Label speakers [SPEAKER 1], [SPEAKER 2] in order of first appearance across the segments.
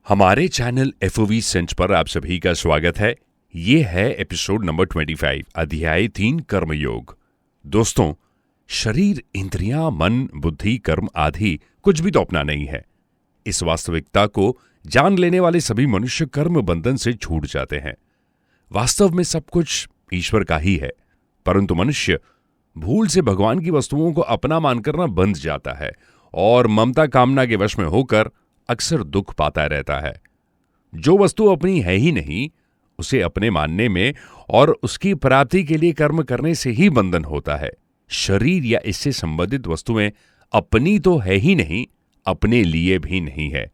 [SPEAKER 1] हमारे channel FOV सेंच पर आप सभी का स्वागत है। ये है एपिसोड नंबर 25, अध्याय 3, कर्मयोग। दोस्तों, शरीर, इंद्रियां, मन, बुद्धि, कर्म आदि कुछ भी तो अपना नहीं है। इस वास्तविकता को जान लेने वाले सभी मनुष्य कर्म बंधन से छूट जाते हैं। वास्तव में सब कुछ ईश्वर का ही है, परंतु मनुष्य भूल से भगवान की वस्तुओं को अपना मानकर ना बंध जाता है और ममता कामना के वश में होकर अक्सर दुख पाता रहता है। जो वस्तु अपनी है ही नहीं, उसे अपने मानने में और उसकी प्राप्ति के लिए कर्म करने से ही बंधन होता है। शरीर या इससे संबंधित वस्तुएं अपनी तो है ही नहीं, अपने लिए भी नहीं है।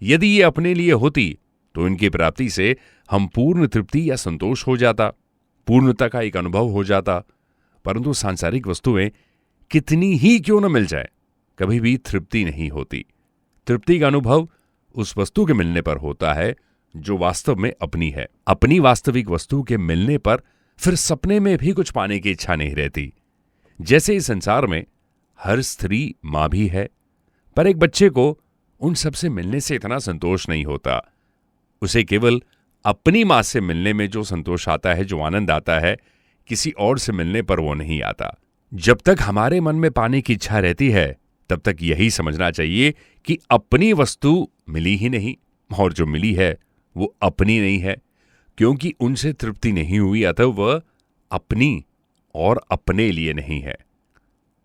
[SPEAKER 1] यदि ये अपने लिए होती तो इनकी प्राप्ति से हम पूर्ण तृप्ति या संतोष हो जाता, पूर्णता का एक अनुभव हो जाता। परंतु सांसारिक वस्तुएं कितनी ही क्यों न मिल जाए, कभी भी तृप्ति नहीं होती। तृप्ति का अनुभव उस वस्तु के मिलने पर होता है जो वास्तव में अपनी है। अपनी वास्तविक वस्तु के मिलने पर फिर सपने में भी कुछ पाने की इच्छा नहीं रहती। जैसे इस संसार में हर स्त्री मां भी है, पर एक बच्चे को उन सब से मिलने से इतना संतोष नहीं होता। उसे केवल अपनी मां से मिलने में जो संतोष आता है, जो आनंद आता है, किसी और से मिलने पर वो नहीं आता। जब तक हमारे मन में पाने की इच्छा रहती है, तब तक यही समझना चाहिए कि अपनी वस्तु मिली ही नहीं, और जो मिली है वो अपनी नहीं है, क्योंकि उनसे तृप्ति नहीं हुई, अतः वह अपनी और अपने लिए नहीं है।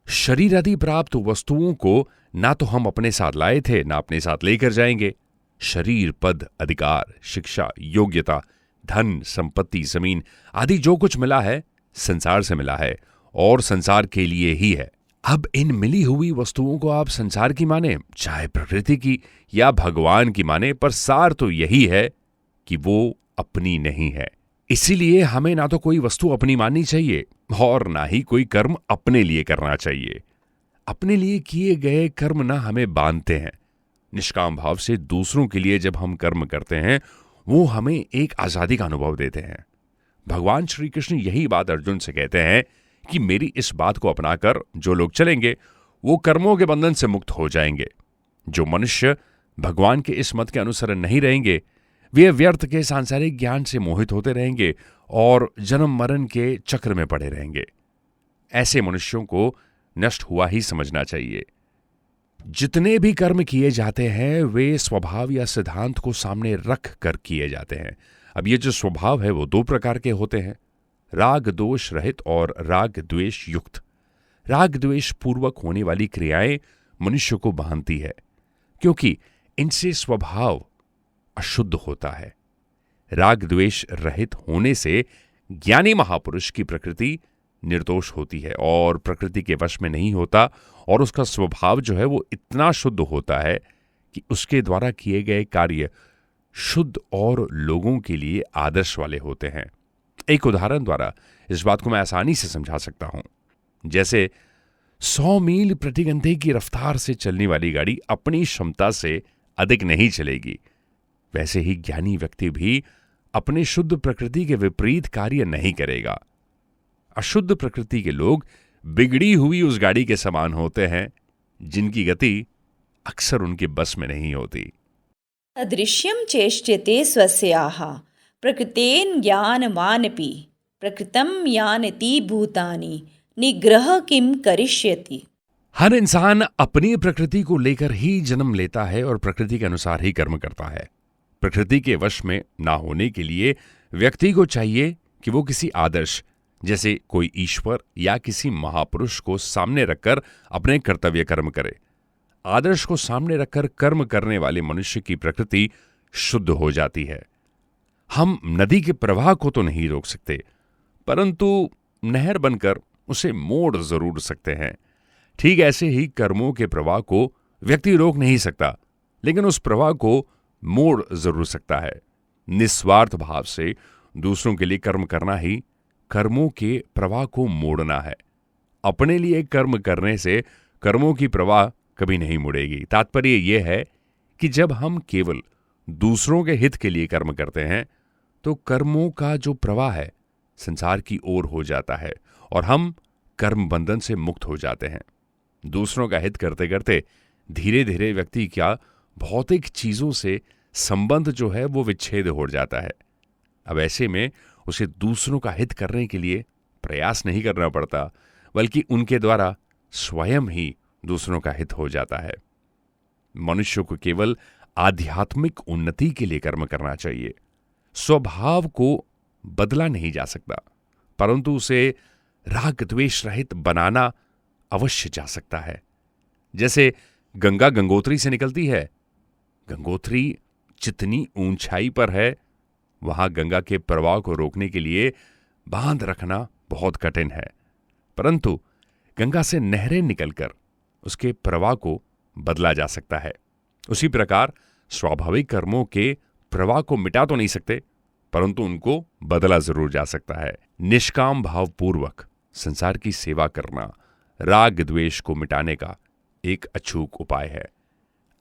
[SPEAKER 1] शरीर आदि प्राप्त वस्तुओं को ना तो हम अपने साथ लाए थे, ना अपने साथ लेकर जाएंगे। शरीर, पद, अधिकार, शिक्षा, योग्यता, धन, संपत्ति, जमीन आदि जो कुछ मिला है संसार से मिला है और संसार के लिए ही है। अब इन मिली हुई वस्तुओं को आप संसार की माने, चाहे प्रकृति की या भगवान की माने, पर सार तो यही है कि वो अपनी नहीं है। इसीलिए हमें ना तो कोई वस्तु अपनी माननी चाहिए और ना ही कोई कर्म अपने लिए करना चाहिए। अपने लिए किए गए कर्म ना हमें बांधते हैं। निष्काम भाव से दूसरों के लिए जब हम कर्म करते हैं, वो हमें एक आजादी का अनुभव देते हैं। भगवान श्री कृष्ण यही बात अर्जुन से कहते हैं कि मेरी इस बात को अपनाकर जो लोग चलेंगे वो कर्मों के बंधन से मुक्त हो जाएंगे। जो मनुष्य भगवान के इस मत के अनुसरण नहीं रहेंगे, वे व्यर्थ के सांसारिक ज्ञान से मोहित होते रहेंगे और जन्म मरण के चक्र में पड़े रहेंगे। ऐसे मनुष्यों को नष्ट हुआ ही समझना चाहिए। जितने भी कर्म किए जाते हैं वे स्वभाव या सिद्धांत को सामने रख कर किए जाते हैं। अब ये जो स्वभाव है वो दो प्रकार के होते हैं, राग दोष रहित और राग द्वेष युक्त। राग द्वेष पूर्वक होने वाली क्रियाएं मनुष्य को बांधती है, क्योंकि इनसे स्वभाव अशुद्ध होता है। राग द्वेष रहित होने से ज्ञानी महापुरुष की प्रकृति निर्दोष होती है और प्रकृति के वश में नहीं होता, और उसका स्वभाव जो है वो इतना शुद्ध होता है कि उसके द्वारा किए गए कार्य शुद्ध और लोगों के लिए आदर्श वाले होते हैं। एक उदाहरण द्वारा इस बात को मैं आसानी से समझा सकता हूं। जैसे 100 मील प्रति घंटे की रफ्तार से चलने वाली गाड़ी अपनी क्षमता से अधिक नहीं चलेगी, वैसे ही ज्ञानी व्यक्ति भी अपने शुद्ध प्रकृति के विपरीत कार्य नहीं करेगा। अशुद्ध प्रकृति के लोग बिगड़ी हुई उस गाड़ी के समान होते हैं जिनकी गति अक्सर उनके बस में नहीं होती।
[SPEAKER 2] अदृश्यं चेष्ट्यते स्वस्याः प्रकृतेन ज्ञानमानपि प्रकृतं यानति भूतानि निग्रह किम करिष्यति।
[SPEAKER 1] हर इंसान अपनी प्रकृति को लेकर ही जन्म लेता है और प्रकृति के अनुसार ही कर्म करता है। प्रकृति के वश में ना होने के लिए व्यक्ति को चाहिए कि वो किसी आदर्श, जैसे कोई ईश्वर या किसी महापुरुष को सामने रखकर अपने कर्तव्य कर्म करे। आदर्श को सामने रखकर कर्म करने वाले मनुष्य की प्रकृति शुद्ध हो जाती है। हम नदी के प्रवाह को तो नहीं रोक सकते, परंतु नहर बनकर उसे मोड़ जरूर सकते हैं। ठीक ऐसे ही कर्मों के प्रवाह को व्यक्ति रोक नहीं सकता, लेकिन उस प्रवाह को मोड़ जरूर सकता है। निस्वार्थ भाव से दूसरों के लिए कर्म करना ही कर्मों के प्रवाह को मोड़ना है। अपने लिए कर्म करने से कर्मों की प्रवाह कभी नहीं मुड़ेगी। तात्पर्य यह है कि जब हम केवल दूसरों के हित के लिए कर्म करते हैं तो कर्मों का जो प्रवाह है संसार की ओर हो जाता है और हम कर्म बंधन से मुक्त हो जाते हैं। दूसरों का हित करते करते धीरे धीरे व्यक्ति क्या भौतिक चीजों से संबंध जो है वो विच्छेद हो जाता है। अब ऐसे में उसे दूसरों का हित करने के लिए प्रयास नहीं करना पड़ता, बल्कि उनके द्वारा स्वयं ही दूसरों का हित हो जाता है। मनुष्य को केवल आध्यात्मिक उन्नति के लिए कर्म करना चाहिए। स्वभाव को बदला नहीं जा सकता, परंतु उसे राग द्वेष रहित बनाना अवश्य जा सकता है। जैसे गंगा गंगोत्री से निकलती है, गंगोत्री जितनी ऊंचाई पर है वहां गंगा के प्रवाह को रोकने के लिए बांध रखना बहुत कठिन है, परंतु गंगा से नहरें निकलकर उसके प्रवाह को बदला जा सकता है। उसी प्रकार स्वाभाविक कर्मों के प्रवाह को मिटा तो नहीं सकते, परंतु उनको बदला जरूर जा सकता है। निष्काम भावपूर्वक संसार की सेवा करना राग द्वेष को मिटाने का एक अचूक उपाय है।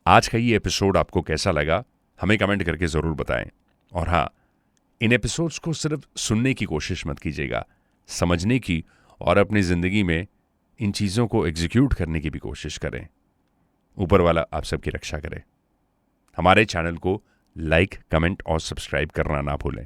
[SPEAKER 1] आज का ये एपिसोड आपको कैसा लगा हमें कमेंट करके जरूर बताएं। और हां, इन एपिसोड्स को सिर्फ सुनने की कोशिश मत कीजिएगा, समझने की और अपनी जिंदगी में इन चीजों को एग्जीक्यूट करने की भी कोशिश करें। ऊपर वाला आप सबकी रक्षा करे। हमारे चैनल को लाइक, कमेंट और सब्सक्राइब करना ना भूलें।